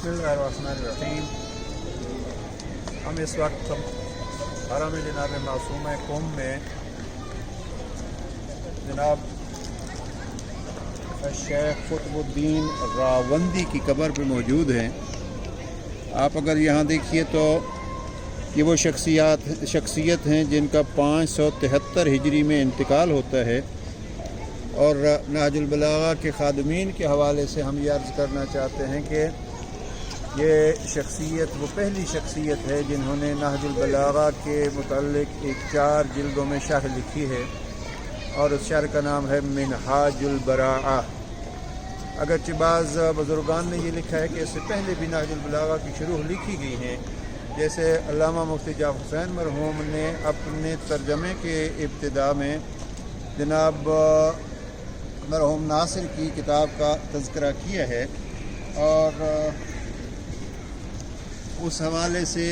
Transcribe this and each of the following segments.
بسم اللہ الرحمن الرحیم۔ ہم اس وقت حرم جناب معصومہ قم میں جناب شیخ قطب الدین راوندی کی قبر پہ موجود ہیں۔ آپ اگر یہاں دیکھیے تو یہ وہ شخصیت ہیں جن کا 573 ہجری میں انتقال ہوتا ہے، اور نہج البلاغہ کے خادمین کے حوالے سے ہم یہ عرض کرنا چاہتے ہیں کہ یہ شخصیت وہ پہلی شخصیت ہے جنہوں نے نہج البلاغہ کے متعلق 4 جلدوں میں شرح لکھی ہے، اور اس شرح کا نام ہے منہاج البراءہ۔ اگرچہ بعض بزرگان نے یہ لکھا ہے کہ اس سے پہلے بھی نہج البلاغہ کی شروح لکھی گئی ہیں، جیسے علامہ مفتی جعفر حسین مرحوم نے اپنے ترجمے کے ابتدا میں جناب مرحوم ناصر کی کتاب کا تذکرہ کیا ہے، اور اس حوالے سے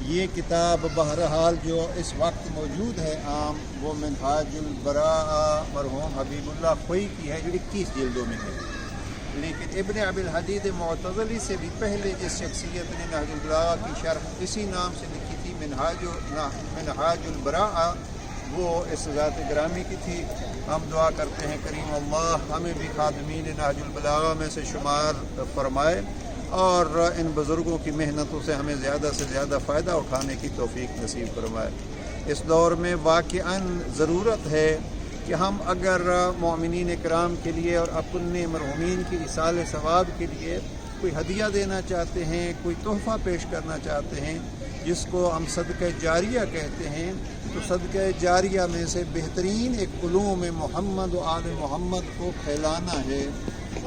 یہ کتاب بہرحال جو اس وقت موجود ہے عام، وہ منہاج البراءہ مرحوم حبیب اللہ خوئی کی ہے جو 21 جلدوں میں ہے۔ لیکن ابن ابی الحدید معتزلی سے بھی پہلے جس شخصیت نے نہج البلاغہ کی شرح اسی نام سے لکھی تھی منہاج البراءہ، وہ اس ذات گرامی کی تھی۔ ہم دعا کرتے ہیں کریم اللہ ہمیں بھی خادمین نہج البلاغہ میں سے شمار فرمائے، اور ان بزرگوں کی محنتوں سے ہمیں زیادہ سے زیادہ فائدہ اٹھانے کی توفیق نصیب فرمائے۔ اس دور میں واقعاً ضرورت ہے کہ ہم اگر مومنین کرام کے لیے اور اپنے مرحومین کی ایصال ثواب کے لیے کوئی ہدیہ دینا چاہتے ہیں، کوئی تحفہ پیش کرنا چاہتے ہیں، جس کو ہم صدقہ جاریہ کہتے ہیں، تو صدقہ جاریہ میں سے بہترین ایک علوم محمد و آل محمد کو پھیلانا ہے۔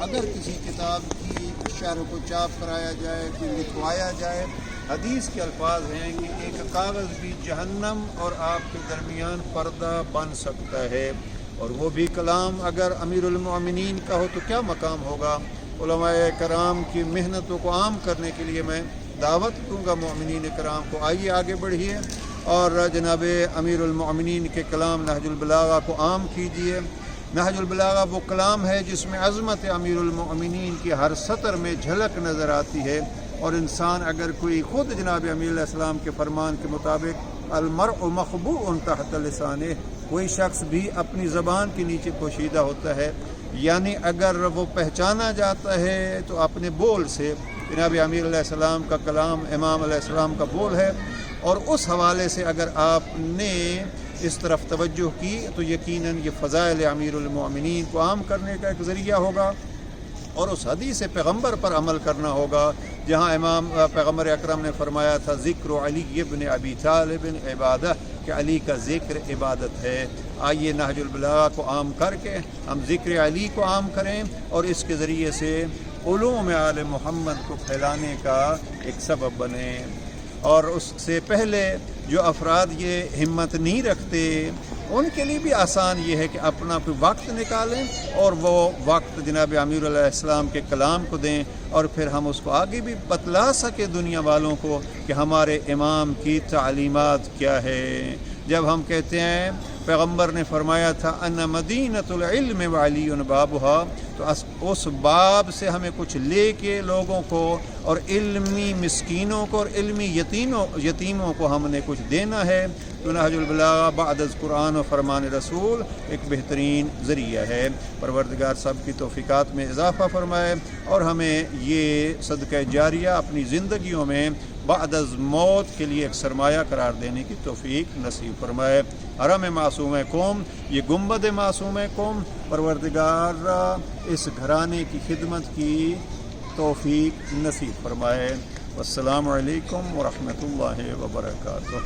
اگر کسی کتاب کی شرح کو چاپ کرایا جائے، کوئی لکھوایا جائے، حدیث کے الفاظ ہیں کہ ایک کاغذ بھی جہنم اور آپ کے درمیان پردہ بن سکتا ہے، اور وہ بھی کلام اگر امیر المؤمنین کا ہو تو کیا مقام ہوگا۔ علماء کرام کی محنتوں کو عام کرنے کے لیے میں دعوت دوں گا مومنین کرام کو، آئیے آگے بڑھیے اور جناب امیر المؤمنین کے کلام نہج البلاغہ کو عام کیجیے۔ نہج البلاغہ وہ کلام ہے جس میں عظمت امیر المؤمنین کی ہر سطر میں جھلک نظر آتی ہے، اور انسان اگر کوئی خود جناب امیر علیہ السلام کے فرمان کے مطابق المرء مخبوء تحت لسانہ، کوئی شخص بھی اپنی زبان کے نیچے پوشیدہ ہوتا ہے، یعنی اگر وہ پہچانا جاتا ہے تو اپنے بول سے۔ جناب امیر علیہ السلام کا کلام امام علیہ السلام کا بول ہے، اور اس حوالے سے اگر آپ نے اس طرف توجہ کی تو یقیناً یہ فضائل امیر المؤمنین کو عام کرنے کا ایک ذریعہ ہوگا، اور اس حدیث پیغمبر پر عمل کرنا ہوگا جہاں امام پیغمبر اکرم نے فرمایا تھا ذکر علی ابن ابی طالب عبادہ، کہ علی کا ذکر عبادت ہے۔ آئیے نہج البلاغہ کو عام کر کے ہم ذکر علی کو عام کریں، اور اس کے ذریعے سے علوم آل محمد کو پھیلانے کا ایک سبب بنیں۔ اور اس سے پہلے جو افراد یہ ہمت نہیں رکھتے ان کے لیے بھی آسان یہ ہے کہ اپنا کوئی وقت نکالیں اور وہ وقت جناب امیر علیہ السلام کے کلام کو دیں، اور پھر ہم اس کو آگے بھی بتلا سکیں دنیا والوں کو کہ ہمارے امام کی تعلیمات کیا ہے۔ جب ہم کہتے ہیں پیغمبر نے فرمایا تھا ان مدینۃ العلم وعلی بابھا، تو اس باب سے ہمیں کچھ لے کے لوگوں کو اور علمی مسکینوں کو اور علمی یتیموں کو ہم نے کچھ دینا ہے۔ تو نہج البلاغہ بعد از قرآن و فرمان رسول ایک بہترین ذریعہ ہے۔ پروردگار سب کی توفیقات میں اضافہ فرمائے، اور ہمیں یہ صدقہ جاریہ اپنی زندگیوں میں بعد از موت کے لیے ایک سرمایہ قرار دینے کی توفیق نصیب فرمائے۔ حرم معصومہ قم، یہ گنبد معصومہ قم، پروردگار اس گھرانے کی خدمت کی توفیق نصیب فرمائے۔ والسلام علیکم ورحمۃ اللہ وبرکاتہ۔